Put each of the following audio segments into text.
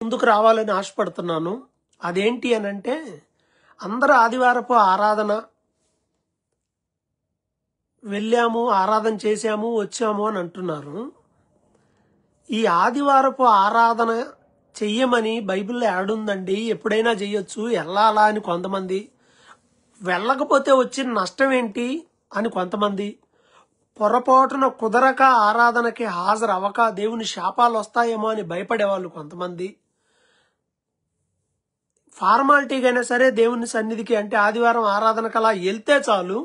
ముందుకు రావాలని ఆశపడుతున్నాను. అదేంటి అనంటే, అందరూ ఆదివారపు ఆరాధన వెళ్ళాము, ఆరాధన చేశాము, వచ్చాము అని అంటున్నారు. ఈ ఆదివారపు ఆరాధన చెయ్యమని బైబిల్లో యాడుందండి? ఎప్పుడైనా చెయ్యొచ్చు, వెళ్ళాలా అని కొంతమంది, వెళ్ళకపోతే వచ్చిన నష్టం ఏంటి అని కొంతమంది, పొరపాటున కుదరక ఆరాధనకి హాజరు అవ్వక దేవుని శాపాలు వస్తాయేమో అని భయపడేవాళ్ళు కొంతమంది, ఫార్మాలిటీగైనా సరే దేవుని సన్నిధికి అంటే ఆదివారం ఆరాధనకు అలా వెళ్తే చాలు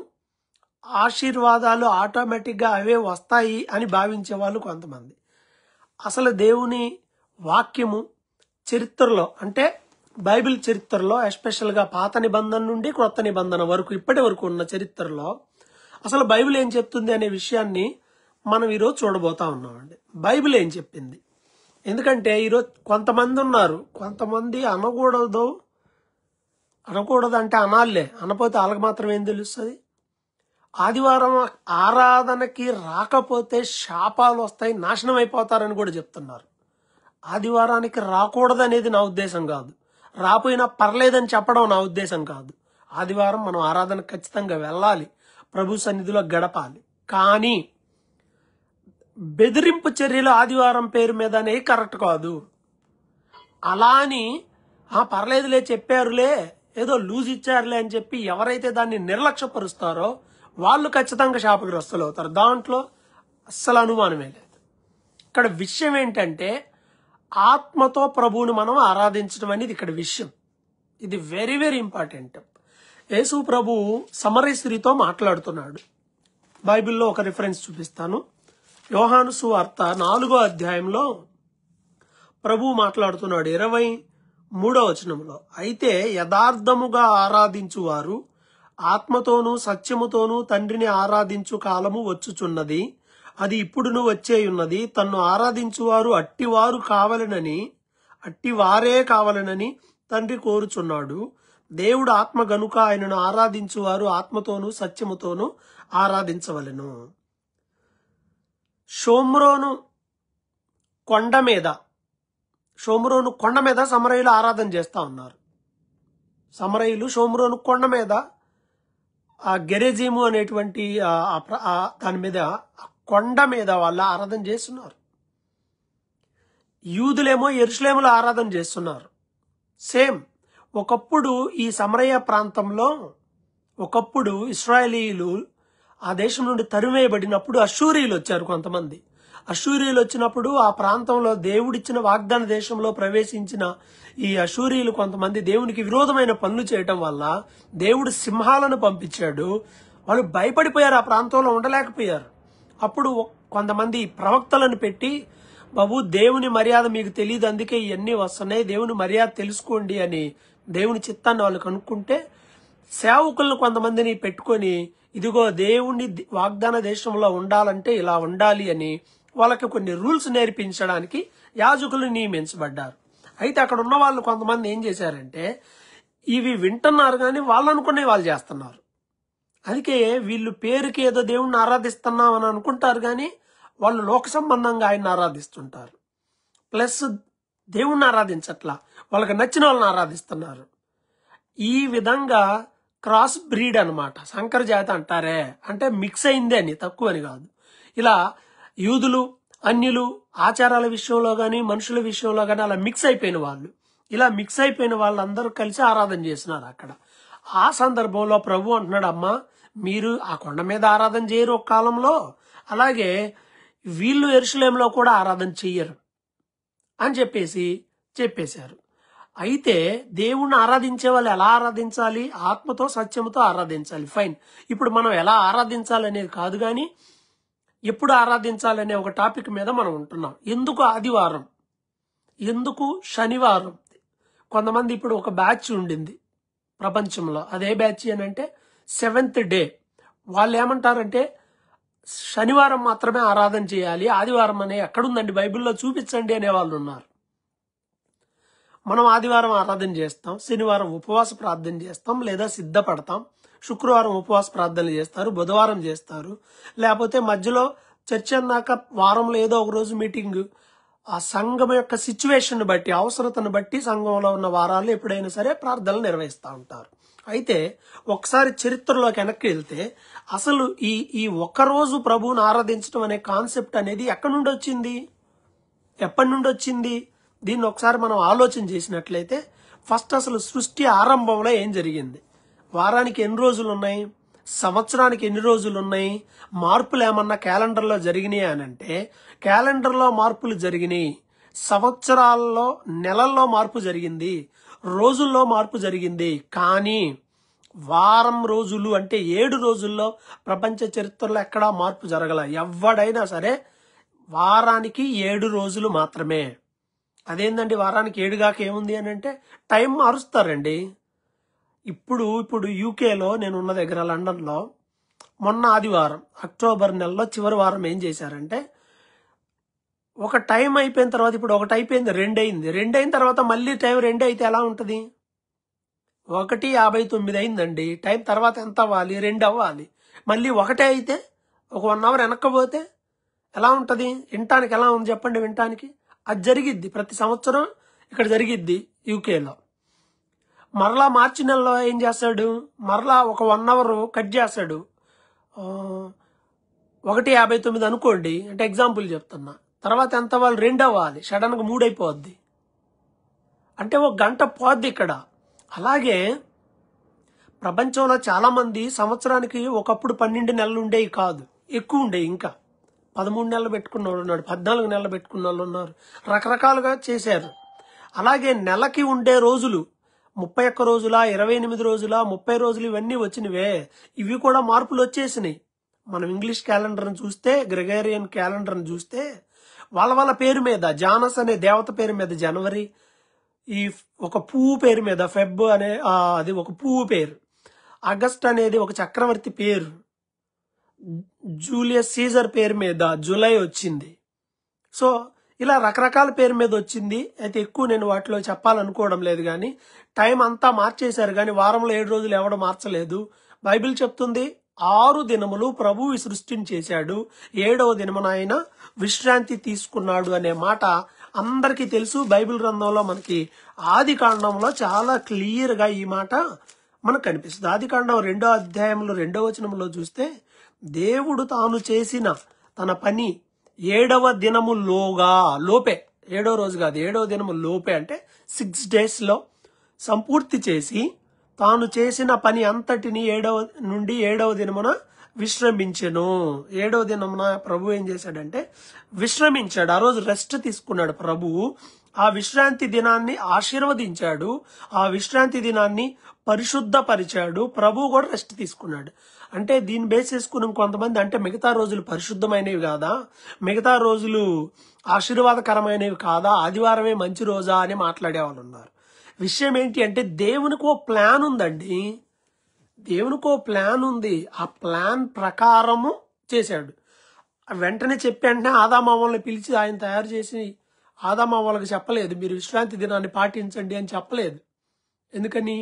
ఆశీర్వాదాలు ఆటోమేటిక్గా అవే వస్తాయి అని భావించే వాళ్ళు కొంతమంది. అసలు దేవుని వాక్యము చరిత్రలో అంటే బైబిల్ చరిత్రలో, ఎస్పెషల్గా పాత నిబంధన నుండి క్రొత్త నిబంధన వరకు ఇప్పటి వరకు ఉన్న చరిత్రలో అసలు బైబిల్ ఏం చెప్తుంది అనే విషయాన్ని మనం ఈరోజు చూడబోతా ఉన్నామండి. బైబిల్ ఏం చెప్పింది? ఎందుకంటే ఈరోజు కొంతమంది ఉన్నారు, కొంతమంది అనకూడదు అంటే అనాలే, అనపోతే వాళ్ళకి మాత్రం ఏం తెలుస్తుంది. ఆదివారం ఆరాధనకి రాకపోతే శాపాలు వస్తాయి, నాశనం అయిపోతారని కూడా చెప్తున్నారు. ఆదివారానికి రాకూడదు అనేది నా ఉద్దేశం కాదు, రాపోయినా పర్లేదని చెప్పడం నా ఉద్దేశం కాదు. ఆదివారం మనం ఆరాధన ఖచ్చితంగా వెళ్ళాలి, ప్రభు సన్నిధిలో గడపాలి. కానీ బెదిరింపు చర్యలు ఆదివారం పేరు మీద అనేవి కరెక్ట్ కాదు. అలా అని పర్లేదులే, చెప్పారులే, ఏదో లూజ్ ఇచ్చారులే అని చెప్పి ఎవరైతే దాన్ని నిర్లక్ష్యపరుస్తారో వాళ్ళు ఖచ్చితంగా శాపగ్రస్తులు అవుతారు. దాంట్లో అస్సలు అనుమానమే లేదు. ఇక్కడ విషయం ఏంటంటే ఆత్మతో ప్రభువుని మనం ఆరాధించడం అనేది ఇక్కడ విషయం. ఇది వెరీ వెరీ ఇంపార్టెంట్. యేసు ప్రభు సమరయ స్త్రీతో మాట్లాడుతున్నాడు. బైబిల్లో ఒక రిఫరెన్స్ చూపిస్తాను. యోహాను సువార్త 4వ అధ్యాయంలో ప్రభువు మాట్లాడుతున్నాడు 23వ వచనంలో. అయితే యథార్థముగా ఆరాధించువారు ఆత్మతోనూ సత్యముతోనూ తండ్రిని ఆరాధించు కాలము వచ్చుచున్నది, అది ఇప్పుడును వచ్చేయున్నది. తన్ను ఆరాధించువారు అట్టివారే కావాలనని తండ్రి కోరుచున్నాడు. దేవుడు ఆత్మ గనుక ఆయనను ఆరాధించువారు ఆత్మతోనూ సత్యముతోనూ ఆరాధించవలెను. షోమ్రోను కొండ మీద సమరయులు ఆరాధన చేస్తా ఉన్నారు. సమరయులు షోమ్రోను కొండ మీద గెరెజీము అనేటువంటి దాని మీద కొండ మీద వాళ్ళు ఆరాధన చేస్తున్నారు. యూదులేమో యెరూషలేములో ఆరాధన చేస్తున్నారు. సేమ్. ఒకప్పుడు ఈ సమరయ ప్రాంతంలో ఒకప్పుడు ఇశ్రాయేలీయులు ఆ దేశం నుండి తరిమేయబడినప్పుడు అష్షూరీయులు వచ్చారు. కొంతమంది అష్షూరీయులు వచ్చినప్పుడు ఆ ప్రాంతంలో దేవుడిచ్చిన వాగ్దాన దేశంలో ప్రవేశించిన ఈ అష్షూరీయులు కొంతమంది దేవునికి విరోధమైన పనులు చేయటం వల్ల దేవుడు సింహాలను పంపించాడు. వాళ్ళు భయపడిపోయారు, ఆ ప్రాంతంలో ఉండలేకపోయారు. అప్పుడు కొంతమంది ప్రవక్తలను పెట్టి, బాబు దేవుని మర్యాద మీకు తెలియదు, అందుకే ఇవన్నీ వస్తున్నాయి, దేవుని మర్యాద తెలుసుకోండి అని దేవుని చిత్తాన్ని వాళ్ళు కనుక్కుంటే సేవకులను కొంతమందిని పెట్టుకొని, ఇదిగో దేవుని వాగ్దాన దేశంలో ఉండాలంటే ఇలా ఉండాలి అని వాళ్ళకి కొన్ని రూల్స్ నేర్పించడానికి యాజకులు నియమించబడ్డారు. అయితే అక్కడ ఉన్న వాళ్ళు కొంతమంది ఏం చేశారంటే ఇవి వింటున్నారు కానీ వాళ్ళు అనుకునే వాళ్ళు చేస్తున్నారు. అందుకే వీళ్ళు పేరుకి ఏదో దేవుణ్ణి ఆరాధిస్తున్నాం అని అనుకుంటారు కానీ వాళ్ళు లోక సంబంధంగా ఆయన్ని ఆరాధిస్తుంటారు. ప్లస్ దేవుణ్ణి ఆరాధించట్లా, వాళ్ళకి నచ్చిన వాళ్ళని ఆరాధిస్తున్నారు. ఈ విధంగా క్రాస్ బ్రీడ్ అన్నమాట, సంకర జాతి అంటారే, అంటే మిక్స్ అయింది అని, తక్కువ అని కాదు. ఇలా యూదులు అన్యులు ఆచారాల విషయంలో కానీ మనుషుల విషయంలో కానీ అలా మిక్స్ అయిపోయిన వాళ్ళు, ఇలా మిక్స్ అయిపోయిన వాళ్ళందరూ కలిసి ఆరాధన చేస్తున్నారు అక్కడ. ఆ సందర్భంలో ప్రభు అంటున్నాడు, అమ్మా మీరు ఆ కొండ మీద ఆరాధన చేయరు ఒక కాలంలో, అలాగే వీళ్ళు యెరూషలేములో కూడా ఆరాధన చెయ్యరు అని చెప్పేశారు. అయితే దేవుణ్ణి ఆరాధించే వాళ్ళు ఎలా ఆరాధించాలి? ఆత్మతో సత్యముతో ఆరాధించాలి. ఫైన్. ఇప్పుడు మనం ఎలా ఆరాధించాలి అనేది కాదు కానీ ఎప్పుడు ఆరాధించాలనే ఒక టాపిక్ మీద మనం ఉంటున్నాం. ఎందుకు ఆదివారం, ఎందుకు శనివారం? కొంతమంది ఇప్పుడు ఒక బ్యాచ్ ఉండింది ప్రపంచంలో, అదే బ్యాచ్ అంటే 7th డే. వాళ్ళు ఏమంటారంటే శనివారం మాత్రమే ఆరాధన చేయాలి, ఆదివారం అనే ఎక్కడుందండి బైబిల్లో చూపించండి అనే వాళ్ళు ఉన్నారు. మనం ఆదివారం ఆరాధన చేస్తాం, శనివారం ఉపవాస ప్రార్థన చేస్తాం లేదా సిద్ధపడతాం, శుక్రవారం ఉపవాస ప్రార్థనలు చేస్తారు, బుధవారం చేస్తారు, లేకపోతే మధ్యలో చర్చ అన్నాక వారంలో ఏదో ఒక రోజు మీటింగ్ ఆ సంఘం యొక్క సిచ్యువేషన్ బట్టి, అవసరతను బట్టి సంఘంలో ఉన్న వారాలు ఎప్పుడైనా సరే ప్రార్థనలు నిర్వహిస్తూ ఉంటారు. అయితే ఒకసారి చరిత్రలోకి వెనక్కి వెళ్తే అసలు ఈ ఒక్కరోజు ప్రభువుని ఆరాధించడం అనే కాన్సెప్ట్ అనేది ఎక్కడి నుండి వచ్చింది, ఎప్పటి నుండి వచ్చింది? దీన్ని ఒకసారి మనం ఆలోచన చేసినట్లయితే ఫస్ట్ అసలు సృష్టి ఆరంభంలో ఏం జరిగింది? వారానికి ఎన్ని రోజులు ఉన్నాయి, సంవత్సరానికి ఎన్ని రోజులు ఉన్నాయి, మార్పులు ఏమన్నా క్యాలెండర్లో జరిగినాయి అని అంటే క్యాలెండర్లో మార్పులు జరిగినాయి, సంవత్సరాల్లో నెలల్లో మార్పు జరిగింది, రోజుల్లో మార్పు జరిగింది. కానీ వారం రోజులు అంటే 7 రోజుల్లో ప్రపంచ చరిత్రలో ఎక్కడా మార్పు జరగల. ఎవడైనా సరే వారానికి 7 రోజులు మాత్రమే. అదేందండి వారానికి 7 కాక ఏముంది అని అంటే టైం మారుస్తారండి. ఇప్పుడు యూకేలో నేను ఉన్న దగ్గర లండన్లో మొన్న ఆదివారం అక్టోబర్ నెలలో చివరి వారం ఏం చేశారంటే ఒక టైం అయిపోయిన తర్వాత, ఇప్పుడు ఒకటి అయిపోయింది, 2 అయింది, 2 అయిన తర్వాత మళ్ళీ టైం 2 అయితే ఎలా ఉంటుంది? 1:59 అయిందండి. టైం తర్వాత ఎంత అవ్వాలి? 2 అవ్వాలి. మళ్ళీ 1 అయితే ఒక 1 అవర్ వెనక్కపోతే ఎలా ఉంటుంది? వినటానికి ఎలా ఉంది చెప్పండి? వినటానికి అది జరిగిద్ది. ప్రతి సంవత్సరం ఇక్కడ జరిగిద్ది యూకేలో. మరలా మార్చి నెలలో ఏం చేస్తాడు? మరలా ఒక 1 అవర్ కట్ చేస్తాడు. 1:59 అనుకోండి, అంటే ఎగ్జాంపుల్ చెప్తున్నా. తర్వాత ఎంత అవ్వాలి? 2 అవ్వాలి. సడన్గా 3 అయిపోద్ది. అంటే 1 గంట పోద్ది ఇక్కడ. అలాగే ప్రపంచంలో చాలా మంది సంవత్సరానికి ఒకప్పుడు 12 నెలలు ఉండేవి కాదు, ఎక్కువ ఉండేవి. ఇంకా 13 నెలలు పెట్టుకున్న వాళ్ళు ఉన్నారు, 14 నెలలు పెట్టుకున్న వాళ్ళు ఉన్నారు. రకరకాలుగా చేశారు. అలాగే నెలకి ఉండే రోజులు 31 రోజుల, 28 రోజుల, 30 రోజులు ఇవన్నీ వచ్చినవే. ఇవి కూడా మార్పులు వచ్చేసినాయి. మనం ఇంగ్లీష్ క్యాలెండర్ని చూస్తే, గ్రెగేరియన్ క్యాలెండర్ని చూస్తే వాళ్ళ పేరు మీద, జానస్ అనే దేవత పేరు మీద జనవరి, ఈ ఒక పువ్వు పేరు మీద ఫెబ్ అనే అది ఒక పువ్వు పేరు, ఆగస్ట్ అనేది ఒక చక్రవర్తి పేరు, జూలియస్ సీజర్ పేరు మీద జూలై వచ్చింది. సో ఇలా రకరకాల పేరు మీద వచ్చింది. అయితే ఎక్కువ నేను వాటిలో చెప్పాలనుకోవడం లేదు. కానీ టైం అంతా మార్చేశారు, కానీ వారంలో 7 రోజులు ఎవడ మార్చలేదు. బైబిల్ చెప్తుంది 6 దినములు ప్రభువు సృష్టిని చేశాడు, 7వ దినమున ఆయన విశ్రాంతి తీసుకున్నాడు అనే మాట అందరికీ తెలుసు. బైబిల్ గ్రంథంలో మనకి ఆది కాండంలో చాలా క్లియర్ గా ఈ మాట మనకు కనిపిస్తుంది. ఆది కాండం 2వ అధ్యాయంలో 2వ వచనంలో చూస్తే దేవుడు తాను చేసిన తన పని 7వ దినము లోపే, 7వ రోజు కాదు, 7వ దినము లోపే అంటే 6 days లో సంపూర్తి చేసి తాను చేసిన పని అంతటిని 7వ దినమున విశ్రమించెను. 7వ దినమున ప్రభు ఏం చేశాడంటే విశ్రమించాడు. ఆ రోజు రెస్ట్ తీసుకున్నాడు ప్రభువు. ఆ విశ్రాంతి దినాన్ని ఆశీర్వదించాడు, ఆ విశ్రాంతి దినాన్ని పరిశుద్ధపరిచాడు. ప్రభువు కూడా రెస్ట్ తీసుకున్నాడు. అంటే దీన్ని బేస్ చేసుకుని కొంతమంది అంటే మిగతా రోజులు పరిశుద్ధమైనవి కాదా, మిగతా రోజులు ఆశీర్వాదకరమైనవి కాదా, ఆదివారమే మంచి రోజా అని మాట్లాడే వాళ్ళు ఉన్నారు. విషయం ఏంటి అంటే దేవునికి ఓ ప్లాన్ ఉందండి, దేవునికి ఓ ప్లాన్ ఉంది. ఆ ప్లాన్ ప్రకారము చేశాడు. వెంటనే వెంటనే ఆదామామల్ని పిలిచి ఆయన తయారు చేసి ఆదామామలకు చెప్పలేదు మీరు విశ్రాంతి దినాన్ని పాటించండి అని చెప్పలేదు. ఎందుకని?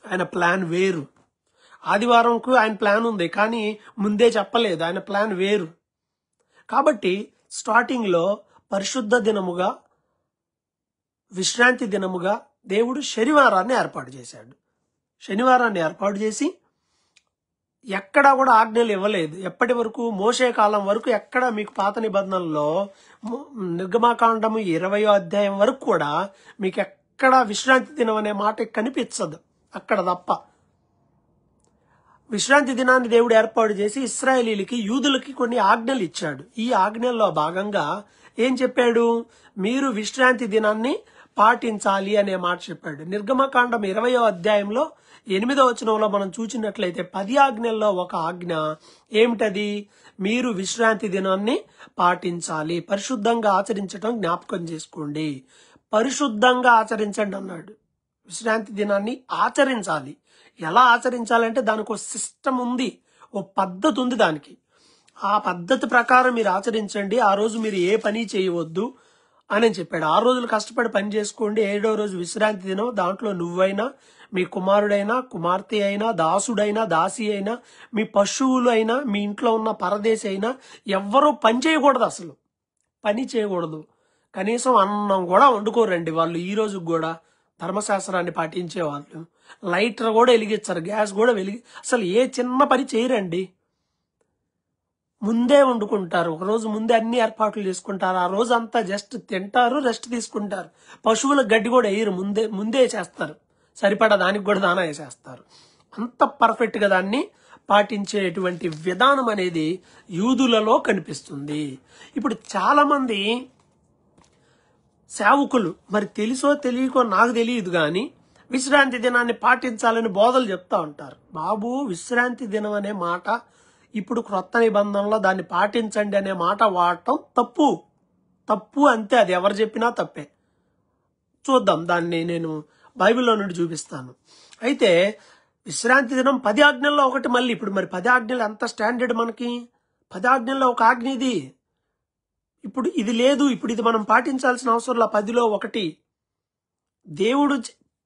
ఆయన ప్లాన్ వేరు. ఆదివారంకు ఆయన ప్లాన్ ఉంది, కానీ ముందే చెప్పలేదు. ఆయన ప్లాన్ వేరు. కాబట్టి స్టార్టింగ్ లో పరిశుద్ధ దినముగా, విశ్రాంతి దినముగా దేవుడు శనివారాన్ని ఏర్పాటు చేశాడు. శనివారాన్ని ఏర్పాటు చేసి ఎక్కడా కూడా ఆజ్ఞలు ఇవ్వలేదు. ఎప్పటి వరకు? మోషే కాలం వరకు ఎక్కడ మీకు పాత నిబంధనలో నిర్గమాకాండము 20వ అధ్యాయం వరకు కూడా మీకు ఎక్కడ విశ్రాంతి దినం అనే మాట కనిపించదు. అక్కడ తప్ప విశ్రాంతి దినాన్ని దేవుడు ఏర్పాటు చేసి ఇశ్రాయేలీలకి, యూదులకి కొన్ని ఆజ్ఞలు ఇచ్చాడు. ఈ ఆజ్ఞల్లో భాగంగా ఏం చెప్పాడు? మీరు విశ్రాంతి దినాన్ని పాటించాలి అనే మాట చెప్పాడు. నిర్గమకాండం 20వ అధ్యాయంలో 8వ వచనంలో మనం చూసినట్లయితే 10 ఆజ్ఞల్లో ఒక ఆజ్ఞ ఏమిటది? మీరు విశ్రాంతి దినాన్ని పాటించాలి, పరిశుద్ధంగా ఆచరించడం జ్ఞాపకం చేసుకోండి. పరిశుద్ధంగా ఆచరించండి అన్నాడు. విశ్రాంతి దినాన్ని ఆచరించాలి. ఎలా ఆచరించాలంటే దానికి ఒక సిస్టమ్ ఉంది, ఓ పద్ధతి ఉంది దానికి. ఆ పద్ధతి ప్రకారం మీరు ఆచరించండి. ఆ రోజు మీరు ఏ పని చేయవద్దు అని చెప్పాడు. 6 రోజులు కష్టపడి పని చేసుకోండి, 7వ రోజు విశ్రాంతి దినం. దాంట్లో నువ్వైనా, మీ కుమారుడైనా, కుమార్తె అయినా, దాసుడైనా, దాసి అయినా, మీ పశువులు అయినా, మీ ఇంట్లో ఉన్న పరదేశి అయినా ఎవ్వరూ పని చేయకూడదు, అసలు పని చేయకూడదు. కనీసం అన్నం కూడా వండుకోరండి వాళ్ళు. ఈ రోజు కూడా ధర్మశాస్త్రాన్ని పాటించే వాళ్ళు లైటర్ కూడా వెలిగించరు, గ్యాస్ కూడా అసలు ఏ చిన్న పని చేయరండి. ముందే వండుకుంటారు, ఒక రోజు ముందే అన్ని ఏర్పాట్లు చేసుకుంటారు. ఆ రోజు అంతా జస్ట్ తింటారు, రెస్ట్ తీసుకుంటారు. పశువులకు గడ్డి కూడా వేయరు, ముందే చేస్తారు. సరిపడా దానికి కూడా దానా వేసేస్తారు. అంత పర్ఫెక్ట్ గా దాన్ని పాటించేటువంటి విధానం అనేది యూదులలో కనిపిస్తుంది. ఇప్పుడు చాలా మంది సేవకులు మరి తెలుసో తెలియకో నాకు తెలియదు కానీ విశ్రాంతి దినాన్ని పాటించాలని బోధలు చెప్తా ఉంటారు. బాబు, విశ్రాంతి దినం అనే మాట ఇప్పుడు క్రొత్త నిబంధనలో దాన్ని పాటించండి అనే మాట వాడటం తప్పు అంతే. అది ఎవరు చెప్పినా తప్పే. చూద్దాం, దాన్ని నేను బైబిల్లో నుండి చూపిస్తాను. అయితే విశ్రాంతి దినం 10 ఆజ్ఞల్లో ఒకటి. మళ్ళీ ఇప్పుడు మరి 10 ఆజ్ఞలు ఎంత స్టాండర్డ్ మనకి? 10 ఆజ్ఞల్లో ఒక ఆజ్ఞ ఇది. ఇప్పుడు ఇది లేదు, ఇప్పుడు ఇది మనం పాటించాల్సిన అవసరంలో 10లో ఒకటి. దేవుడు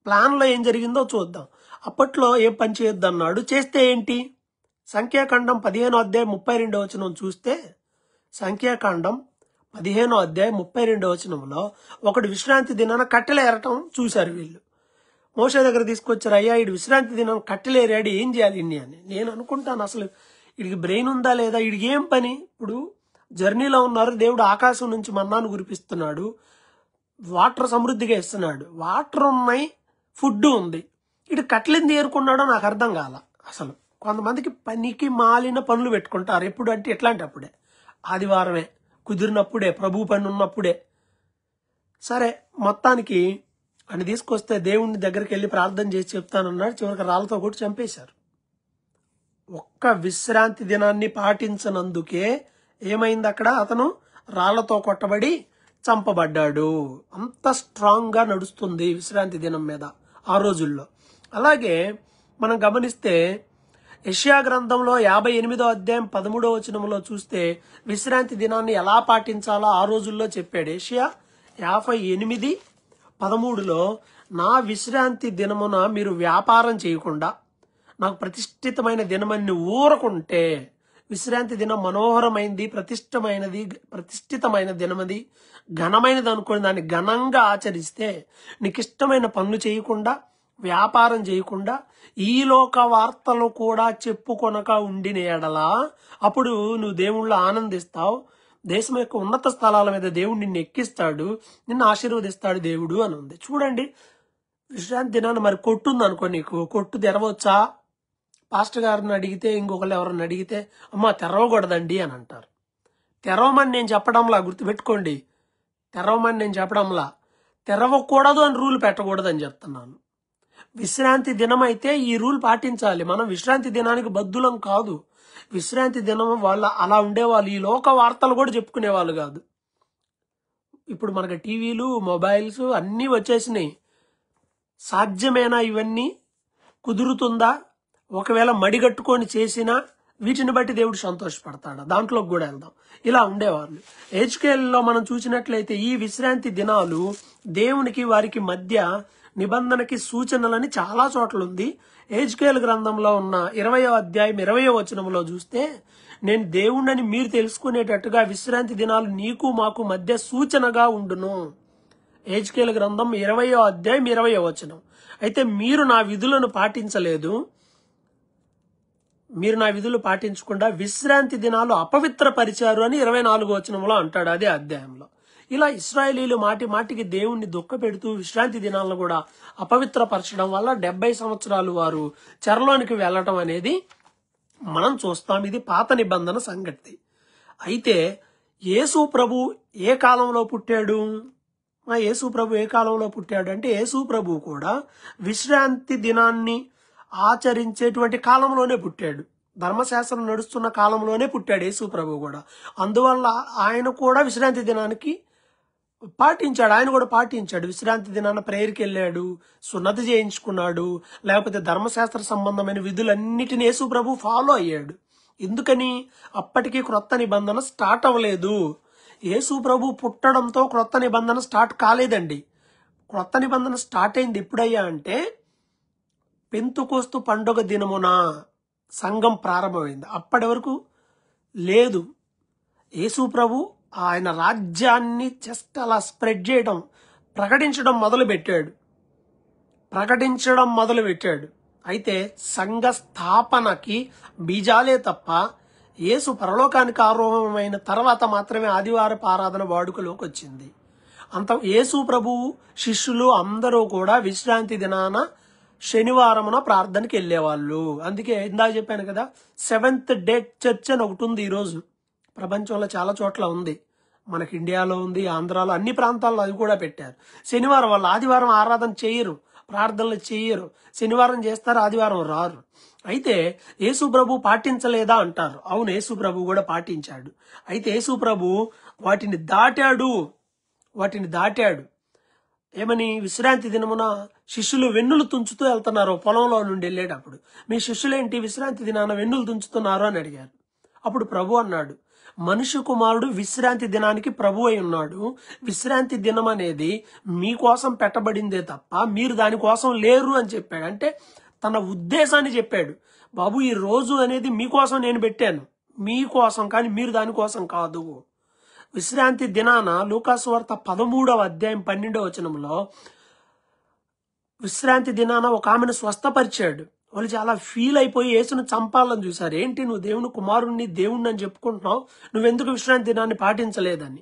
ప్లాన్లో ఏం జరిగిందో చూద్దాం. అప్పట్లో ఏం పని చేయొద్దు అన్నాడు, చేస్తే ఏంటి? సంఖ్యాకాండం 15వ అధ్యాయం 32వ వచనం చూస్తే, సంఖ్యాకాండం 15వ అధ్యాయం 32వ వచనంలో ఒకడు విశ్రాంతి దినాన కట్టెలు ఏరటం చూశారు వీళ్ళు. మోషే దగ్గర తీసుకొచ్చారు, అయ్యా ఇడు విశ్రాంతి దినం కట్టెలు ఏరాడు, ఏం చేయాలి ఇన్ని అని. నేను అనుకుంటాను, అసలు వీడికి బ్రెయిన్ ఉందా లేదా, వీడికి ఏం పని? ఇప్పుడు జర్నీలో ఉన్నారు, దేవుడు ఆకాశం నుంచి మన్నాను కురిపిస్తున్నాడు, వాటర్ సమృద్ధిగా ఇస్తున్నాడు, వాటర్ ఉన్నాయి, ఫుడ్ ఉంది, ఇటు కట్టెలు ఏరుకున్నాడో నాకు అర్థం కాల. అసలు కొంతమందికి పనికి మాలిన పనులు పెట్టుకుంటారు. ఎప్పుడు అంటే ఎట్లాంటి అప్పుడే, ఆదివారమే కుదిరినప్పుడే, ప్రభు పని ఉన్నప్పుడే. సరే, మొత్తానికి అని తీసుకొస్తే దేవుని దగ్గరికి వెళ్ళి ప్రార్థన చేసి చెప్తానన్నాడు. చివరికి రాళ్లతో కొట్టి చంపేశారు. ఒక్క విశ్రాంతి దినాన్ని పాటించనందుకే ఏమైంది అక్కడ? అతను రాళ్లతో కొట్టబడి చంపబడ్డాడు. అంత స్ట్రాంగ్ గా నడుస్తుంది విశ్రాంతి దినం మీద ఆ రోజుల్లో. అలాగే మనం గమనిస్తే యెషయా గ్రంథంలో 58వ అధ్యాయం 13వ వచనంలో చూస్తే విశ్రాంతి దినాన్ని ఎలా పాటించాలో ఆ రోజుల్లో చెప్పాడు. యెషయా 58:13లో, నా విశ్రాంతి దినమున మీరు వ్యాపారం చేయకుండా నాకు ప్రతిష్ఠితమైన దినమని ఊరకుంటే, విశ్రాంతి దినం మనోహరమైనది, ప్రతిష్ఠితమైన దినమది, ఘనమైనది అనుకుని దాన్ని ఘనంగా ఆచరిస్తే, నీకు ఇష్టమైన పనులు చేయకుండా, వ్యాపారం చేయకుండా, ఈ లోక వార్తలు కూడా చెప్పుకొనక ఉండిన ఎడలా అప్పుడు నువ్వు దేవుళ్ళో ఆనందిస్తావు, దేశం యొక్క ఉన్నత స్థలాల మీద దేవుడు నిన్ను ఎక్కిస్తాడు, నిన్ను ఆశీర్వదిస్తాడు దేవుడు అని ఉంది. చూడండి, విశ్రాంతి దినాన్ని మరి కొట్టుంది అనుకో, నీకు కొట్టు తెరవచ్చా? పాస్టర్ గారిని అడిగితే, ఇంకొకళ్ళు ఎవరిని అడిగితే, అమ్మ తెరవకూడదండి అని అంటారు. తెరవమని నేను చెప్పడంలా, గుర్తుపెట్టుకోండి, తెరవమని నేను చెప్పడంలా, తెరవకూడదు అని రూల్ పెట్టకూడదని చెప్తున్నాను. విశ్రాంతి దినం అయితే ఈ రూల్ పాటించాలి. మనం విశ్రాంతి దినానికి బద్దులం కాదు. విశ్రాంతి దినం వాళ్ళు అలా ఉండేవాళ్ళు, ఈ లోక వార్తలు కూడా చెప్పుకునే వాళ్ళు కాదు. ఇప్పుడు మనకి టీవీలు, మొబైల్స్ అన్నీ వచ్చేసినాయి. సాధ్యమేనా ఇవన్నీ? కుదురుతుందా? ఒకవేళ మడిగట్టుకొని చేసినా వీటిని బట్టి దేవుడు సంతోషపడతాడు. దాంట్లోకి కూడా వెళ్దాం. ఇలా ఉండేవాళ్ళు. హెచ్కేల్లో మనం చూసినట్లయితే ఈ విశ్రాంతి దినాలు దేవునికి వారికి మధ్య నిబంధనకి సూచనలని చాలా చోట్ల ఉంది. హెచ్కేల్ గ్రంథంలో ఉన్న 20వ అధ్యాయం 20వ వచనంలో చూస్తే, నేను దేవుణ్ణని మీరు తెలుసుకునేటట్టుగా విశ్రాంతి దినాలు నీకు మాకు మధ్య సూచనగా ఉండును. హెచ్కేల్ గ్రంథం 20వ అధ్యాయం 20వ వచనం. అయితే మీరు నా విధులను పాటించలేదు, మీరు నా విధులు పాటించకుండా విశ్రాంతి దినాలు అపవిత్రపరిచారు అని 24వ వచనంలో అంటాడు అదే అధ్యాయంలో. ఇలా ఇశ్రాయేలీలు మాటి మాటికి దేవుణ్ణి దుఃఖపెడుతూ విశ్రాంతి దినాలను కూడా అపవిత్రపరచడం వల్ల 70 సంవత్సరాలు వారు చెరలోనికి వెళ్లటం అనేది మనం చూస్తాం. ఇది పాత నిబంధన సంగతి. అయితే యేసు ప్రభు ఏ కాలంలో పుట్టాడు? యేసు ప్రభు ఏ కాలంలో పుట్టాడు అంటే, యేసు ప్రభు కూడా విశ్రాంతి దినాన్ని ఆచరించేటువంటి కాలంలోనే పుట్టాడు. ధర్మశాస్త్రం నడుస్తున్న కాలంలోనే పుట్టాడు యేసు ప్రభు కూడా. అందువల్ల ఆయన కూడా విశ్రాంతి దినానికి పాటించాడు. ఆయన కూడా పాటించాడు. విశ్రాంతి దినాన ప్రేయర్కి వెళ్ళాడు, సున్నతి చేయించుకున్నాడు, లేకపోతే ధర్మశాస్త్ర సంబంధమైన విధులన్నిటిని యేసు ప్రభు ఫాలో అయ్యాడు. ఎందుకని? అప్పటికి క్రొత్త నిబంధన స్టార్ట్ అవ్వలేదు. యేసు ప్రభు పుట్టడంతో క్రొత్త నిబంధన స్టార్ట్ కాలేదండి. క్రొత్త నిబంధన స్టార్ట్ అయింది ఎప్పుడయ్యా అంటే, పెంతుకోస్తు పండుగ దినమున సంఘం ప్రారంభమైంది. అప్పటి వరకు లేదు. యేసు ప్రభు ఆయన రాజ్యాన్ని జస్ట్ అలా స్ప్రెడ్ చేయడం, ప్రకటించడం మొదలు పెట్టాడు. అయితే సంఘ స్థాపనకి బీజాలే తప్ప యేసు పరలోకానికి ఆరోహణమైన తర్వాత మాత్రమే ఆదివారపు ఆరాధన వాడుకలోకి వచ్చింది. అంత యేసు ప్రభువు శిష్యులు అందరూ కూడా విశ్రాంతి దినాన శనివారమున ప్రార్థనకి వెళ్ళేవాళ్ళు. అందుకే ఇందాక చెప్పాను కదా, 7th డే చర్చ్ అని ఒకటి ఉంది. ఈరోజు ప్రపంచంలో చాలా చోట్ల ఉంది, మనకి ఇండియాలో ఉంది, ఆంధ్రాలో, అన్ని ప్రాంతాల్లో అది కూడా పెట్టారు. శనివారం వాళ్ళు ఆదివారం ఆరాధన చేయరు, ప్రార్థనలు చేయరు. శనివారం చేస్తారు, ఆదివారం రారు. అయితే యేసు ప్రభు పాటించలేదా అంటారు. అవును, యేసు ప్రభు కూడా పాటించాడు. అయితే యేసు ప్రభు వాటిని దాటాడు. ఏమని? విశ్రాంతి దినమున శిష్యులు వెన్నులు తుంచుతూ వెళ్తున్నారు పొలంలో నుండి వెళ్ళేటప్పుడు. మీ శిష్యులేంటి విశ్రాంతి దినాన వెన్నులు తుంచుతున్నారు అని అడిగారు. అప్పుడు ప్రభు అన్నాడు, మనుష్య కుమారుడు విశ్రాంతి దినానికి ప్రభు అయి ఉన్నాడు. విశ్రాంతి దినం అనేది మీకోసం పెట్టబడిందే తప్ప మీరు దానికోసం లేరు అని చెప్పాడు. అంటే తన ఉద్దేశాన్ని చెప్పాడు. బాబు, ఈ రోజు అనేది మీకోసం నేను పెట్టాను, మీకోసం, కానీ మీరు దానికోసం కాదు. విశ్రాంతి దినాన లూకాసు వార్త 13వ అధ్యాయం 12వ వచనంలో విశ్రాంతి దినాన ఒక ఆమెను స్వస్థపరిచాడు. వాళ్ళు చాలా ఫీల్ అయిపోయి యేసును చంపాలని చూశారు. ఏంటి, నువ్వు దేవుని కుమారుణ్ణి, దేవుణ్ణి అని చెప్పుకుంటున్నావు, నువ్వెందుకు విశ్రాంతి దినాన్ని పాటించలేదని.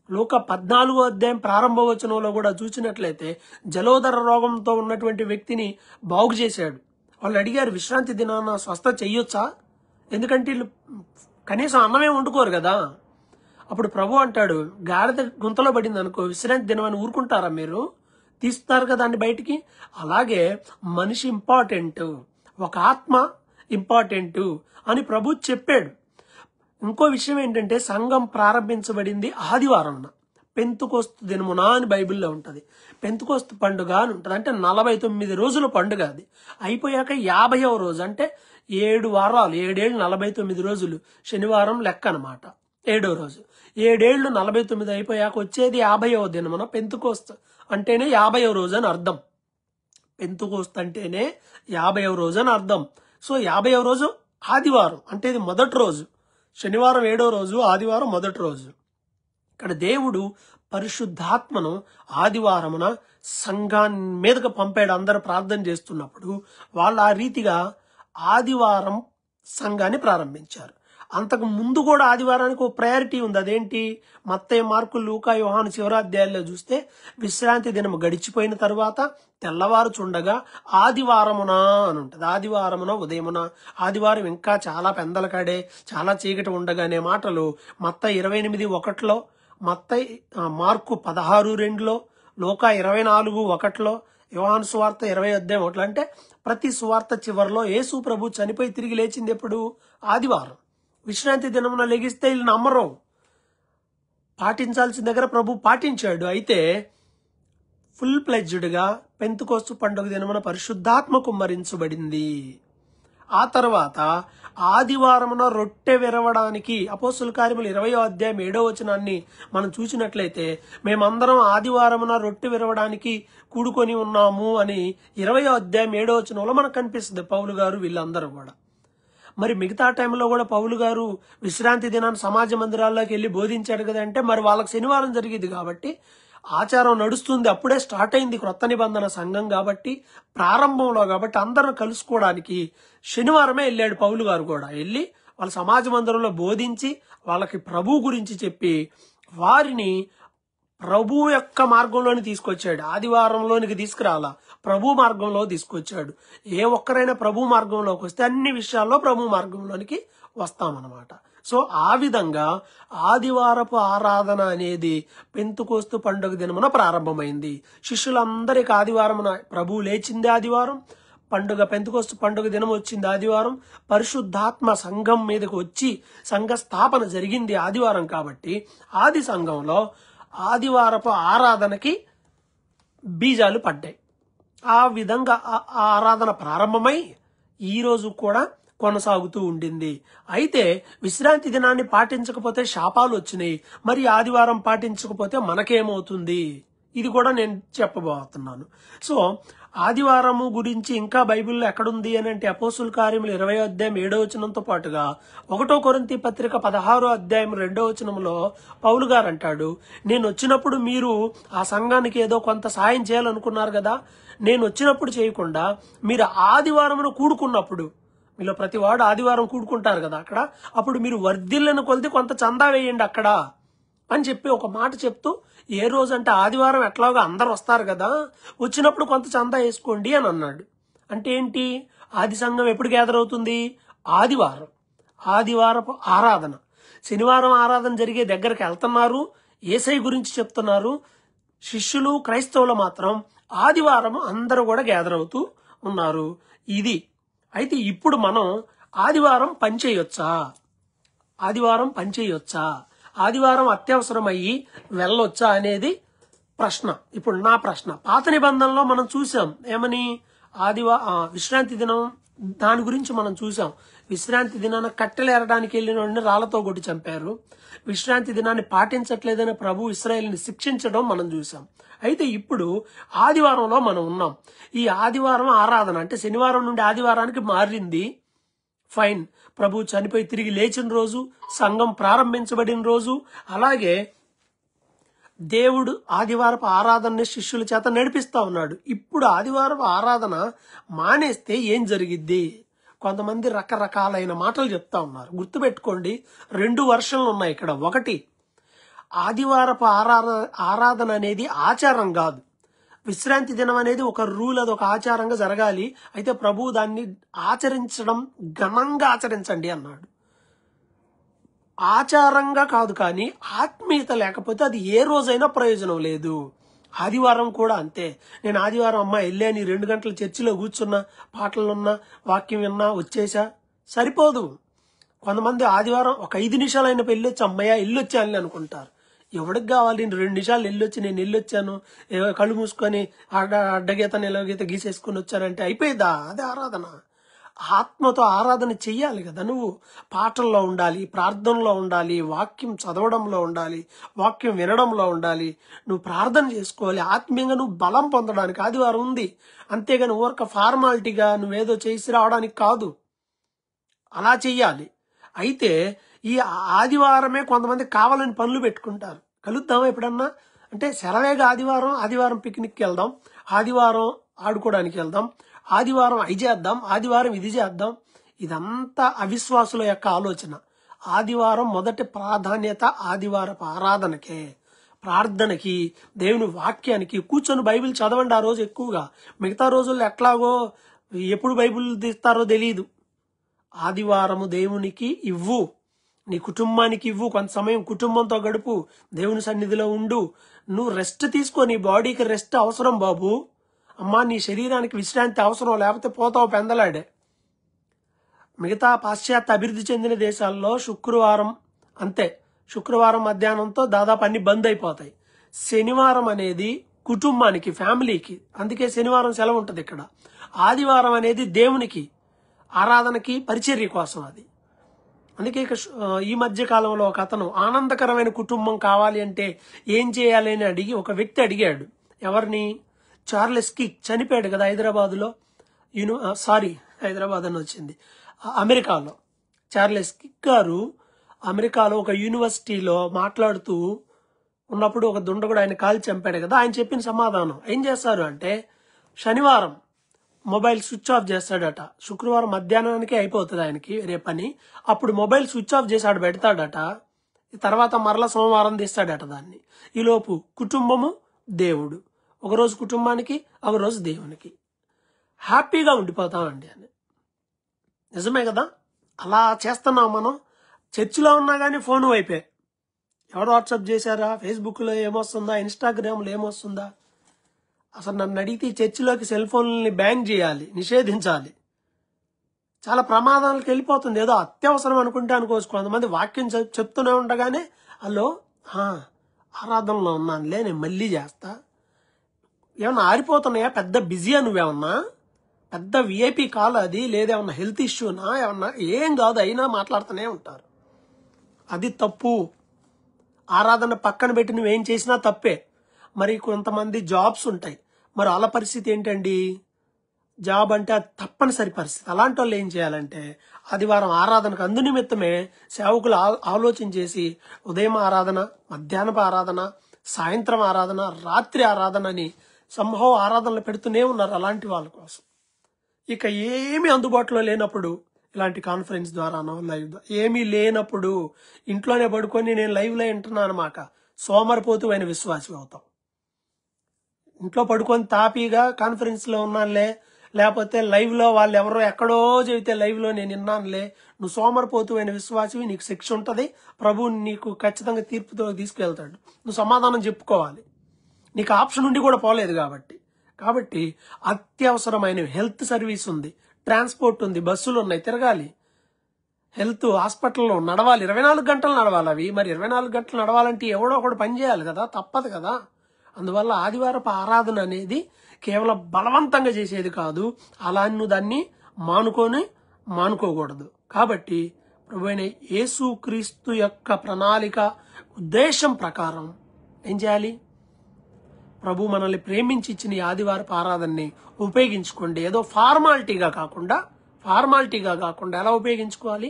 లూకా 14వ అధ్యాయం ప్రారంభ వచనంలో కూడా చూసినట్లయితే జలోదర రోగంతో ఉన్నటువంటి వ్యక్తిని బాగు చేశాడు. వాళ్ళు అడిగారు, విశ్రాంతి దినాన స్వస్థ చెయ్యొచ్చా? ఎందుకంటే వీళ్ళు కనీసం అన్నమే వండుకోరు కదా. అప్పుడు ప్రభు అంటాడు, గాడిద గుంతలో పడింది అనుకో, విశ్రాంతి దినం అని ఊరుకుంటారా మీరు? తీస్తారు కదా దాన్ని బయటికి. అలాగే మనిషి ఇంపార్టెంట్, ఒక ఆత్మ ఇంపార్టెంట్ అని ప్రభు చెప్పాడు. ఇంకో విషయం ఏంటంటే, సంఘం ప్రారంభించబడింది ఆదివారం, పెంతుకోస్తు దినమున అని బైబిల్లో ఉంటది. పెంతుకోస్తు పండుగ అని ఉంటది. అంటే 49 రోజుల పండుగ. అది అయిపోయాక 50వ రోజు, అంటే 7 వారాలు, 7 ఏళ్ళు 49 రోజులు, శనివారం లెక్క అనమాట. 7వ రోజు, 7 ఏళ్ళు 49 అయిపోయాక వచ్చేది 50వ దినమున. పెంతుకోస్తు అంటేనే 50వ రోజు అని అర్థం. పెంతుకోస్తు అంటేనే 50వ రోజు అని అర్థం. సో 50వ రోజు ఆదివారం, అంటే ఇది మొదటి రోజు. శనివారం 7వ రోజు, ఆదివారం మొదటి రోజు. ఇక్కడ దేవుడు పరిశుద్ధాత్మను ఆదివారమున సంఘాన్ని మీదకు పంపాడు. అందరూ ప్రార్థన చేస్తున్నప్పుడు వాళ్ళు ఆ రీతిగా ఆదివారం సంఘాన్ని ప్రారంభించారు. అంతకు ముందు కూడా ఆదివారానికి ఒక ప్రయారిటీ ఉంది. అదేంటి? మత్తయి, మార్కు, లూకా, యోహాను చివరాధ్యాయాల్లో చూస్తే విశ్రాంతి దినం గడిచిపోయిన తరువాత తెల్లవారుచుండగా ఆదివారమున అని ఉంటది. ఆదివారమున ఉదయమున, ఆదివారం ఇంకా చాలా పెందల కాడే, చాలా చీకటి ఉండగానే మాటలు మత్తయి 28:1, మార్కు 16:2, లూకా 24:1, యోహాను సువార్త 20:1. అంటే ప్రతి సువార్త చివరిలో యేసు ప్రభు చనిపోయి తిరిగి లేచింది ఎప్పుడు? ఆదివారం. విశ్రాంతి దినమున లెగిస్తే వీళ్ళు నమ్మరు. పాటించాల్సిన దగ్గర ప్రభు పాటించాడు. అయితే ఫుల్ ప్లెడ్జ్డ్గా పెంతుకోస్తు పండుగ దినమున పరిశుద్ధాత్మ కుమ్మరించబడింది. ఆ తర్వాత ఆదివారమున రొట్టె విరవడానికి, అపోస్తుల కార్యములు 20వ అధ్యాయం 7వ వచనాన్ని మనం చూసినట్లయితే, మేమందరం ఆదివారమున రొట్టె విరవడానికి కూడుకొని ఉన్నాము అని 20వ అధ్యాయం 7వ వచనంలో మనకు కనిపిస్తుంది. పౌలు గారు వీళ్ళందరూ కూడా. మరి మిగతా టైంలో కూడా పౌలు గారు విశ్రాంతి దినాన్ని సమాజ మందిరాల్లోకి వెళ్ళి బోధించాడు కదా. అంటే మరి వాళ్ళకి శనివారం జరిగింది కాబట్టి ఆచారం నడుస్తుంది. అప్పుడే స్టార్ట్ అయింది క్రొత్త నిబంధన సంఘం కాబట్టి, ప్రారంభంలో కాబట్టి అందరం కలుసుకోవడానికి శనివారమే వెళ్ళాడు పౌలు గారు కూడా. వెళ్ళి వాళ్ళ సమాజ మందిరంలో బోధించి వాళ్ళకి ప్రభు గురించి చెప్పి వారిని ప్రభు యొక్క మార్గంలోని తీసుకొచ్చాడు. ఆదివారంలోనికి తీసుకురాలా, ప్రభు మార్గంలో తీసుకొచ్చాడు. ఏ ఒక్కరైనా ప్రభు మార్గంలోకి వస్తే అన్ని విషయాల్లో ప్రభు మార్గంలోనికి వస్తామన్నమాట. సో ఆ విధంగా ఆదివారపు ఆరాధన అనేది పెంతుకోస్తు పండుగ దినమున ప్రారంభమైంది. శిష్యులందరికీ ఆదివారమున ప్రభు లేచింది ఆదివారం, పండుగ పెంతుకోస్తు పండుగ దినం వచ్చింది ఆదివారం, పరిశుద్ధాత్మ సంఘం మీదకి వచ్చి సంఘ స్థాపన జరిగింది ఆదివారం. కాబట్టి ఆది సంఘంలో ఆదివారపు ఆరాధనకి బీజాలు పడ్డాయి. ఆ విధంగా ఆరాధన ప్రారంభమై ఈ రోజు కూడా కొనసాగుతూ ఉండింది. అయితే విశ్రాంతి దినాన్ని పాటించకపోతే శాపాలు వచ్చినాయి. మరి ఆదివారం పాటించకపోతే మనకేమవుతుంది? ఇది కూడా నేను చెప్పబోతున్నాను. సో ఆదివారము గురించి ఇంకా బైబిల్లో ఎక్కడుంది అని అంటే అపోస్తుల కార్యములు 20వ అధ్యాయం 7వ వచనంతో పాటుగా 1 కొరింథీ పత్రిక 16వ అధ్యాయం 2వ వచనంలో పౌలు గారు అంటాడు, నేను వచ్చినప్పుడు మీరు ఆ సంఘానికి ఏదో కొంత సాయం చేయాలనుకున్నారు కదా, నేను వచ్చినప్పుడు చేయకుండా మీరు ఆదివారమును కూడుకున్నప్పుడు, మీలో ప్రతి వాడు ఆదివారం కూడుకుంటారు కదా అక్కడ, అప్పుడు మీరు వర్ధిల్లను కొలిది కొంత చందా వేయండి అక్కడ అని చెప్పి ఒక మాట చెప్తూ, ఏ రోజు అంటే ఆదివారం ఎట్లాగా అందరు వస్తారు కదా, వచ్చినప్పుడు కొంత చందా వేసుకోండి అని అన్నాడు. అంటే ఏంటి? ఆది సంఘం ఎప్పుడు గ్యాదర్ అవుతుంది? ఆదివారం, ఆదివారపు ఆరాధన. శనివారం ఆరాధన జరిగే దగ్గరికి వెళ్తున్నారు, యేసయ్య గురించి చెప్తున్నారు. శిష్యులు క్రైస్తవులు మాత్రం ఆదివారం అందరూ కూడా గ్యాదర్ అవుతూ ఉన్నారు. ఇది అయితే ఇప్పుడు మనం ఆదివారం పనిచేయొచ్చా? ఆదివారం పనిచేయొచ్చా? ఆదివారం అత్యవసరమయ్యి వెళ్ళొచ్చా అనేది ప్రశ్న. ఇప్పుడు నా ప్రశ్న, పాత నిబంధనలో మనం చూసాం ఏమని, విశ్రాంతి దినం దాని గురించి మనం చూసాం. విశ్రాంతి దినాన్ని కట్టెలేరడానికి వెళ్ళిన వాడిని రాళ్లతో కొట్టి చంపారు. విశ్రాంతి దినాన్ని పాటించట్లేదని ప్రభు ఇశ్రాయేలుని శిక్షించడం మనం చూసాం. అయితే ఇప్పుడు ఆదివారంలో మనం ఉన్నాం. ఈ ఆదివారం ఆరాధన అంటే శనివారం నుండి ఆదివారానికి మారింది. ఫైన్, ప్రభు చనిపోయి తిరిగి లేచిన రోజు, సంఘం ప్రారంభించబడిన రోజు, అలాగే దేవుడు ఆదివారపు ఆరాధనని శిష్యుల చేత నడిపిస్తా ఉన్నాడు. ఇప్పుడు ఆదివారపు ఆరాధన మానేస్తే ఏం జరిగిద్ది? కొంతమంది రకరకాలైన మాటలు చెప్తా ఉన్నారు. గుర్తుపెట్టుకోండి, 2 వర్షన్లు ఉన్నాయి ఇక్కడ. ఒకటి, ఆదివారపు ఆరాధన అనేది ఆచారం కాదు. విశ్రాంతి దినం అనేది ఒక రూల్, అది ఒక ఆచారంగా జరగాలి. అయితే ప్రభువు దాన్ని ఆచరించడం ఘనంగా ఆచరించండి అన్నాడు. ఆచారంగా కాదు, కానీ ఆత్మీయత లేకపోతే అది ఏ రోజైనా ప్రయోజనం లేదు. ఆదివారం కూడా అంతే. నేను ఆదివారం వెళ్ళాను, 2 గంటలు చర్చిలో కూర్చున్నా, పాటలున్నా, వాక్యం విన్నా, వచ్చేసా, సరిపోదు. కొంతమంది ఆదివారం ఒక 5 నిమిషాలు అయినా వెళ్ళొచ్చి అమ్మయ్య వెళ్ళొచ్చాను అనుకుంటారు. ఎవడికి కావాలి? 2 నిమిషాలు వెళ్ళొచ్చి నేను వెళ్ళొచ్చాను, కళ్ళు మూసుకొని అడ్డగీత నిలవగీత గీసేసుకుని వచ్చానంటే అయిపోయిందా? అదే ఆరాధన. ఆత్మతో ఆరాధన చెయ్యాలి కదా. నువ్వు పాటల్లో ఉండాలి, ప్రార్థనలో ఉండాలి, వాక్యం చదవడంలో ఉండాలి, వాక్యం వినడంలో ఉండాలి. నువ్వు ప్రార్థన చేసుకోవాలి, ఆత్మీయంగా నువ్వు బలం పొందడానికి ఆదివారం ఉంది. అంతేగాని ఊరక ఫార్మాలిటీగా నువ్వేదో చేసి రావడానికి కాదు, అలా చెయ్యాలి. అయితే ఈ ఆదివారమే కొంతమంది కావాలని పనులు పెట్టుకుంటారు. కలుద్దామా ఎప్పుడన్నా అంటే సెలవేగా ఆదివారం, ఆదివారం పిక్నిక్కి వెళ్దాం, ఆదివారం ఆడుకోవడానికి వెళ్దాం, ఆదివారం అవి చేద్దాం, ఆదివారం ఇది చేద్దాం. ఇదంతా అవిశ్వాసుల యొక్క ఆలోచన. ఆదివారం మొదటి ప్రాధాన్యత ఆదివారపు ఆరాధనకే, ప్రార్థనకి, దేవుని వాక్యానికి. కూర్చొని బైబిల్ చదవండి ఆ రోజు ఎక్కువగా. మిగతా రోజుల్లో ఎట్లాగో ఎప్పుడు బైబిల్ తీస్తారో తెలియదు. ఆదివారము దేవునికి ఇవ్వు, నీ కుటుంబానికి ఇవ్వు, కొంత సమయం కుటుంబంతో గడుపు, దేవుని సన్నిధిలో ఉండు. నువ్వు రెస్ట్ తీసుకో, నీ బాడీకి రెస్ట్ అవసరం బాబు. అమ్మా, నీ శరీరానికి విశ్రాంతి అవసరం, లేకపోతే పోతావు పెందలాడే. మిగతా పాశ్చాత్య అభివృద్ధి చెందిన దేశాల్లో శుక్రవారం అంతే, శుక్రవారం మధ్యాహ్నంతో దాదాపు అన్ని బంద్ అయిపోతాయి. శనివారం అనేది కుటుంబానికి, ఫ్యామిలీకి, అందుకే శనివారం సెలవు ఉంటుంది ఇక్కడ. ఆదివారం అనేది దేవునికి, ఆరాధనకి, పరిచర్య కోసం. అది అందుకే ఈ మధ్య కాలంలో ఒక అతను ఆనందకరమైన కుటుంబం కావాలి అంటే ఏం చేయాలి అని అడిగి ఒక వ్యక్తి అడిగాడు. ఎవరిని? చార్లెస్ కిక్ చనిపోయాడు కదా హైదరాబాద్లో. హైదరాబాద్ అని వచ్చింది, అమెరికాలో. చార్లెస్ కిక్ గారు అమెరికాలో ఒక యూనివర్సిటీలో మాట్లాడుతూ ఉన్నప్పుడు ఒక దుండగుడు ఆయన కాల్చి చంపాడు కదా. ఆయన చెప్పిన సమాధానం ఏం చేస్తారు అంటే, శనివారం మొబైల్ స్విచ్ ఆఫ్ చేస్తాడట. శుక్రవారం మధ్యాహ్నానికి అయిపోతుంది ఆయనకి రేపని. అప్పుడు మొబైల్ స్విచ్ ఆఫ్ చేసాడు పెడతాడట. తర్వాత మరలా సోమవారం తీస్తాడట దాన్ని. ఈలోపు కుటుంబము, దేవుడు, ఒకరోజు కుటుంబానికి, ఒకరోజు దేవునికి, హ్యాపీగా ఉండిపోతామండి అని. నిజమే కదా? అలా చేస్తున్నాం మనం. చర్చిలో ఉన్నా కానీ ఫోన్ వైపే. ఎవరు వాట్సాప్ చేశారా, ఫేస్బుక్లో ఏమొస్తుందా, ఇన్స్టాగ్రామ్లో ఏమొస్తుందా? అసలు నన్ను అడిగితే చర్చిలోకి సెల్ ఫోన్లని బ్యాన్ చేయాలి, నిషేధించాలి. చాలా ప్రమాదాలకు వెళ్ళిపోతుంది. ఏదో అత్యవసరం అనుకుంటే అనుకోవచ్చు. కొంతమంది వాక్యం చెప్తూనే ఉండగానే హలో ఆరాధనలో ఉన్నానులే, నేను మళ్ళీ చేస్తా. ఏమన్నా ఆరిపోతున్నాయా? పెద్ద బిజీయా? నువ్వేమన్నా పెద్ద విఐపి కాల్ అది? లేదేమన్నా హెల్త్ ఇష్యూనా? ఏమన్నా? ఏం కాదు, అయినా మాట్లాడుతూనే ఉంటారు. అది తప్పు. ఆరాధన పక్కన పెట్టి నువ్వేం చేసినా తప్పే. మరి కొంతమంది జాబ్స్ ఉంటాయి, మరి వాళ్ళ పరిస్థితి ఏంటండి? జాబ్ అంటే అది తప్పనిసరి పరిస్థితి. అలాంటి వాళ్ళు ఏం చేయాలంటే ఆదివారం ఆరాధనకు అందునిమిత్తమే సేవకులు ఆలోచన చేసి ఉదయం ఆరాధన, మధ్యాహ్నపు ఆరాధన, సాయంత్రం ఆరాధన, రాత్రి ఆరాధన అని సంభవ ఆరాధనలు పెడుతూనే ఉన్నారు అలాంటి వాళ్ళ కోసం. ఇక ఏమీ అందుబాటులో లేనప్పుడు ఇలాంటి కాన్ఫరెన్స్ ద్వారానో లైవ్ ఏమీ లేనప్పుడు ఇంట్లోనే పడుకొని నేను లైవ్లో వింటున్నాను మాట సోమరిపోతు అయిన విశ్వాసి అవుతాం. ఇంట్లో పడుకొని తాపీగా కాన్ఫరెన్స్లో ఉన్నానులే, లేకపోతే లైవ్లో వాళ్ళు ఎవరో ఎక్కడో చెబితే లైవ్లో నేను విన్నానులే, నువ్వు సోమరిపోతు అయిన విశ్వాసివి, నీకు శిక్ష ఉంటుంది, ప్రభువు నీకు ఖచ్చితంగా తీర్పుతో తీసుకెళ్తాడు, నువ్వు సమాధానం చెప్పుకోవాలి. నీకు ఆప్షన్ ఉండి కూడా పోలేదు కాబట్టి అత్యవసరమైన హెల్త్ సర్వీస్ ఉంది, ట్రాన్స్పోర్ట్ ఉంది, బస్సులు ఉన్నాయి, తిరగాలి. హెల్త్ హాస్పిటల్లో నడవాలి, 24 గంటలు నడవాలి అవి. మరి 24 గంటలు నడవాలంటే ఎవడో ఒకడు పని చేయాలి కదా, తప్పదు కదా. అందువల్ల ఆదివారపు ఆరాధన అనేది కేవలం బలవంతంగా చేసేది కాదు, అలా నువ్వు దాన్ని మానుకోకూడదు. కాబట్టి ప్రభువైన యేసుక్రీస్తు యొక్క ప్రణాళిక ఉద్దేశం ప్రకారం ఏం చేయాలి? ప్రభు మనల్ని ప్రేమించి ఇచ్చిన ఈ ఆదివారపు ఆరాధనని ఉపయోగించుకోండి. ఏదో ఫార్మాలిటీగా కాకుండా ఎలా ఉపయోగించుకోవాలి?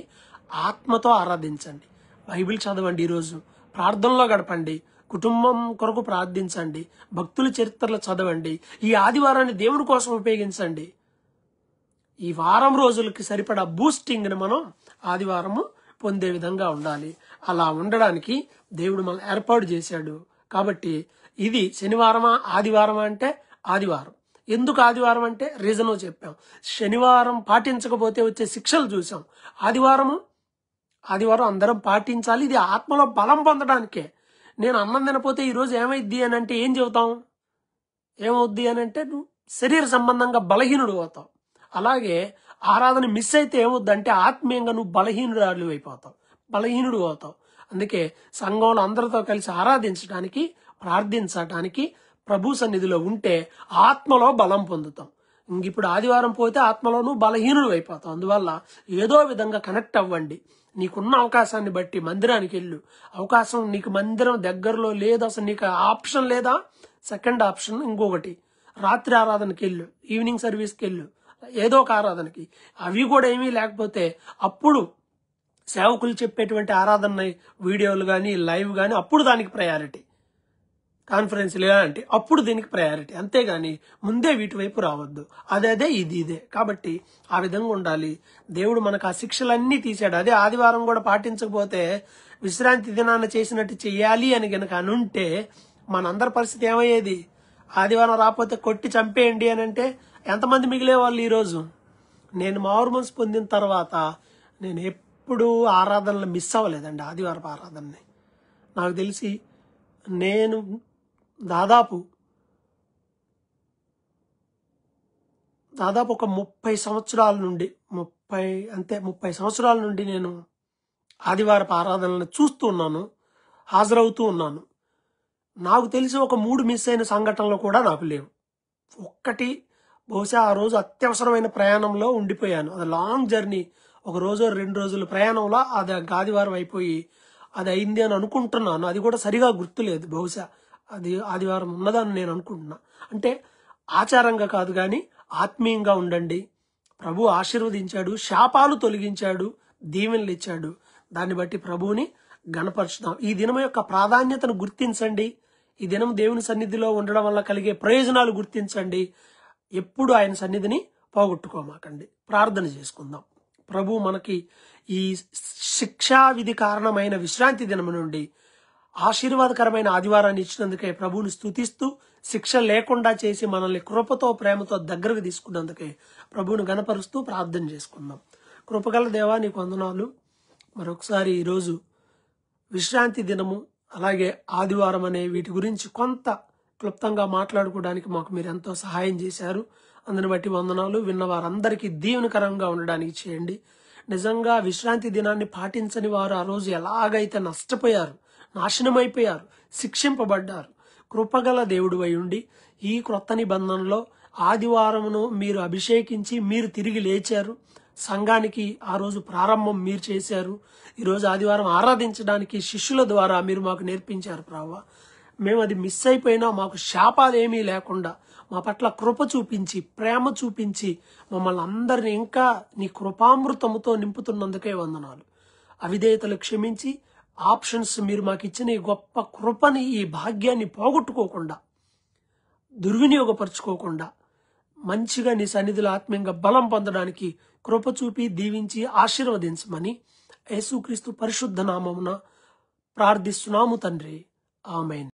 ఆత్మతో ఆరాధించండి, బైబిల్ చదవండి, ఈరోజు ప్రార్థనలో గడపండి, కుటుంబం కొరకు ప్రార్థించండి, భక్తుల చరిత్రలు చదవండి, ఈ ఆదివారాన్ని దేవుని కోసం ఉపయోగించండి. ఈ వారం రోజులకి సరిపడా బూస్టింగ్ని మనం ఆదివారము పొందే విధంగా ఉండాలి. అలా ఉండడానికి దేవుడు మనం ఏర్పాటు చేశాడు. కాబట్టి ఇది శనివారమా ఆదివారమా అంటే ఆదివారం. ఎందుకు ఆదివారం అంటే రీజను చెప్పాం. శనివారం పాటించకపోతే వచ్చే శిక్షలు చూసాం. ఆదివారం అందరం పాటించాలి. ఇది ఆత్మలో బలం పొందడానికే. నేను అన్నం తినపోతే ఈరోజు ఏమైద్ది అని అంటే ఏం చెబుతాం? ఏమవుద్ది అని అంటే నువ్వు శరీర సంబంధంగా బలహీనుడు అవుతావు. అలాగే ఆరాధన మిస్ అయితే ఏమవుద్ది అంటే ఆత్మీయంగా నువ్వు బలహీనుడు అవుతావు. అందుకే సంఘంలో అందరితో కలిసి ఆరాధించడానికి, ప్రార్థించడానికి, ప్రభు సన్నిధిలో ఉంటే ఆత్మలో బలం పొందుతాం. ఇప్పుడు ఆదివారం పోతే ఆత్మలోనూ బలహీనుడు అయిపోతాం. అందువల్ల ఏదో విధంగా కనెక్ట్ అవ్వండి. నీకున్న అవకాశాన్ని బట్టి మందిరానికి వెళ్ళు. అవకాశం నీకు మందిరం దగ్గరలో లేదు, అసలు నీకు ఆప్షన్ లేదా, సెకండ్ ఆప్షన్ ఇంకొకటి, రాత్రి ఆరాధనకి వెళ్ళు, ఈవినింగ్ సర్వీస్కి వెళ్ళు, ఏదో ఒక ఆరాధనకి. అవి కూడా ఏమీ లేకపోతే అప్పుడు సేవకులు చెప్పేటువంటి ఆరాధన వీడియోలు కానీ లైవ్ కానీ అప్పుడు దానికి ప్రయారిటీ, కాన్ఫరెన్స్లు ఇలాంటి అప్పుడు దీనికి ప్రయారిటీ. అంతేగాని ముందే వీటి వైపు రావద్దు. అదే ఇదే. కాబట్టి ఆ విధంగా ఉండాలి. దేవుడు మనకు ఆ శిక్షలన్నీ తీశాడు. అదే ఆదివారం కూడా పాటించకపోతే విశ్రాంతి దినాన్ని చేసినట్టు చెయ్యాలి అని గనక అనుంటే మనందరి పరిస్థితి ఏమయ్యేది? ఆదివారం రాకపోతే కొట్టి చంపేయండి అని అంటే ఎంతమంది మిగిలేవాళ్ళు ఈరోజు? నేను మారు మనసు పొందిన తర్వాత నేను ఎప్పుడు ఆరాధనలు మిస్ అవ్వలేదండి. ఆదివారపు ఆరాధనని నాకు తెలిసి నేను దాదాపు ఒక 30 సంవత్సరాల నుండి నేను ఆదివారపు ఆరాధనలను చూస్తూ ఉన్నాను, హాజరవుతూ ఉన్నాను. నాకు తెలిసి ఒక 3 మిస్ అయిన సంఘటనలు కూడా నాకు లేవు. ఒక్కటి బహుశా ఆ రోజు అత్యవసరమైన ప్రయాణంలో ఉండిపోయాను. అది లాంగ్ జర్నీ, 1 రోజు 2 రోజుల ప్రయాణంలో అది ఆదివారం అయిపోయి అది అయింది అని అనుకుంటున్నాను. అది కూడా సరిగా గుర్తులేదు. బహుశా అది ఆదివారం ఉన్నదని నేను అనుకుంటున్నా. అంటే ఆచారంగా కాదు కానీ ఆత్మీయంగా ఉండండి. ప్రభు ఆశీర్వదించాడు, శాపాలు తొలగించాడు, దీవెనలు ఇచ్చాడు. దాన్ని బట్టి ప్రభువుని గణపరుచుదాం. ఈ దినం యొక్క ప్రాధాన్యతను గుర్తించండి. ఈ దినం దేవుని సన్నిధిలో ఉండడం వల్ల కలిగే ప్రయోజనాలు గుర్తించండి. ఎప్పుడు ఆయన సన్నిధిని పోగొట్టుకోమాకండి. ప్రార్థన చేసుకుందాం. ప్రభు మనకి ఈ శిక్షా విధి కారణమైన విశ్రాంతి దినం నుండి ఆశీర్వాదకరమైన ఆదివారాన్ని ఇచ్చినందుకే ప్రభువుని స్తుతిస్తూ, శిక్ష లేకుండా చేసి మనల్ని కృపతో ప్రేమతో దగ్గరకు తీసుకున్నందుకే ప్రభువుని గణపరుస్తూ ప్రార్థన చేసుకుందాం. కృపగల దేవా నీకు వందనాలు. మరొకసారి ఈరోజు విశ్రాంతి దినము అలాగే ఆదివారం అనే వీటి గురించి కొంత క్లుప్తంగా మాట్లాడుకోవడానికి మాకు మీరు ఎంతో సహాయం చేశారు. అందుని బట్టి వందనాలు. విన్న వారందరికీ దీవెనకరంగా ఉండడానికి చేయండి. నిజంగా విశ్రాంతి దినాన్ని పాటించని వారు ఆ రోజు ఎలాగైతే నష్టపోయారు, నాశనమైపోయారు, శిక్షింపబడ్డారు. కృపగల దేవుడు అయి ఉండి ఈ క్రొత్త నిబంధనలో ఆదివారమును మీరు అభిషేకించి మీరు తిరిగి లేచారు. సంఘానికి ఆ రోజు ప్రారంభం మీరు చేశారు. ఈరోజు ఆదివారం ఆరాధించడానికి శిష్యుల ద్వారా మీరు మాకు నేర్పించారు. ప్రభువా, మేము అది మిస్ అయిపోయినా మాకు శాపాలు ఏమీ లేకుండా మా పట్ల కృప చూపించి ప్రేమ చూపించి మమ్మల్ని అందరిని ఇంకా నీ కృపామృతముతో నింపుతున్నందుకే వందనాలు. అవిధేయతలు క్షమించి ఆప్షన్స్ మీరు మాకు ఇచ్చిన ఈ గొప్ప కృపని, ఈ భాగ్యాన్ని పోగొట్టుకోకుండా, దుర్వినియోగపరచుకోకుండా మంచిగా నీ సన్నిధిలో ఆత్మీయంగా బలం పొందడానికి కృప చూపి దీవించి ఆశీర్వదించమని యేసుక్రీస్తు పరిశుద్ధ నామమున ప్రార్థిస్తున్నాము తండ్రి. ఆమేన్.